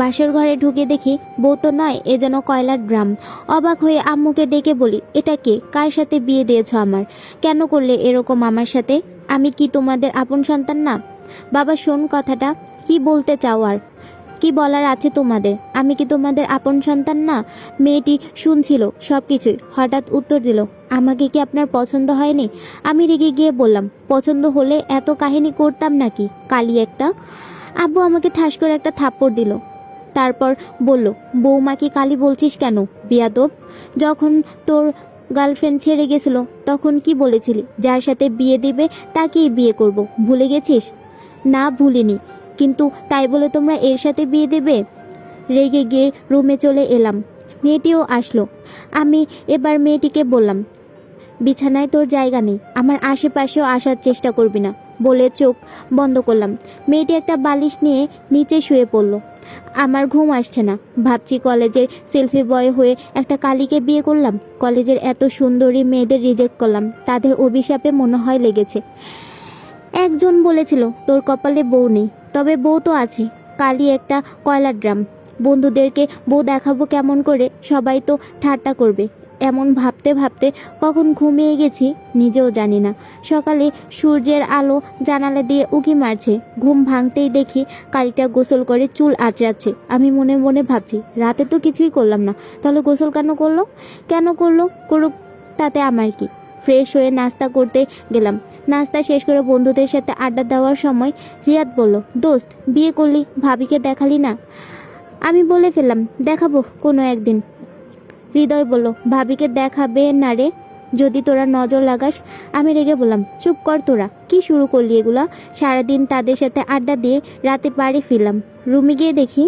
বাসর ঘরে ঢুকে দেখি বউ তো নয়, এ যেন কয়লার ড্রাম। অবাক হয়ে আম্মুকে ডেকে বলি, এটা কে? কার সাথে বিয়ে দিয়েছ আমার? কেন করলে এরকম আমার সাথে? আমি কি তোমাদের আপন সন্তান না? বাবা শোন কথাটা, কি বলতে চাও আর কি বলার আছে তোমাদের? আমি কি তোমাদের আপন সন্তান না? মেয়েটি শুনছিল সব কিছুই, হঠাৎ উত্তর দিল, আমাকে কি আপনার পছন্দ হয়নি? আমি রেগে গিয়ে বললাম, পছন্দ হলে এত কাহিনী করতাম নাকি, কালি একটা। আব্বু আমাকে ঠাস করে একটা থাপ্পড় দিল। তারপর বলল, বৌমা কি কালি বলছিস কেন বিয়াদব? যখন তোর গার্লফ্রেন্ড ছেড়ে গেছিল তখন কি বলেছিলি? যার সাথে বিয়ে দিবে তাকেই বিয়ে করব, ভুলে গেছিস? না ভুলিনি, কিন্তু তাই বলে তোমরা এর সাথে বিয়ে দেবে? রেগে গিয়ে রুমে চলে এলাম। মেয়েটিও আসলো। আমি এবার মেয়েটিকে বললাম, বিছানায় তোর জায়গা নেই, আমার আশেপাশেও আসার চেষ্টা করবি না বলে চোখ বন্ধ করলাম। মেয়েটি একটা বালিশ নিয়ে নিচে শুয়ে পড়ল। আমার ঘুম আসছে না। ভাবছি কলেজের সেলফি বয় হয়ে একটা কালীকে বিয়ে করলাম, কলেজের এত সুন্দরী মেয়েদের রিজেক্ট করলাম, তাদের অভিশাপে মনে হয় লেগেছে। একজন বলেছিল তোর কপালে বউ নেই, তবে বউ তো আছে, কালী একটা কয়লার ড্রাম। বন্ধুদেরকে বউ দেখাবো কেমন করে, সবাই তো ঠাট্টা করবে। এমন ভাবতে ভাবতে কখন ঘুমিয়ে গেছি নিজেও জানি না। সকালে সূর্যের আলো জানালা দিয়ে উঁকি মারছে। ঘুম ভাঙতেই দেখি কালীটা গোসল করে চুল আঁচড়াচ্ছে। আমি মনে মনে ভাবছি, রাতে তো কিছুই করলাম না, তাহলে গোসল কেন করলো? কেন করলো? করুক, তাতে আমার কি? ফ্রেশ হয়ে নাস্তা করতে গেলাম। নাস্তা শেষ করে বন্ধুদের সাথে আড্ডা দেওয়ার সময় রিয়াদ বলল, দোস্ত বিয়ে করলি, ভাবিকে দেখালি না? আমি বলে ফেললাম, দেখাবো কোনো একদিন। হৃদয় বলল, ভাবিকে দেখাবে না রে, যদি তোরা নজর লাগাস। আমি রেগে বললাম, চুপ কর তোরা, কি শুরু করলি এগুলা? সারাদিন তাদের সাথে আড্ডা দিয়ে রাতে বাড়ি ফিরলাম। রুমে গিয়ে দেখি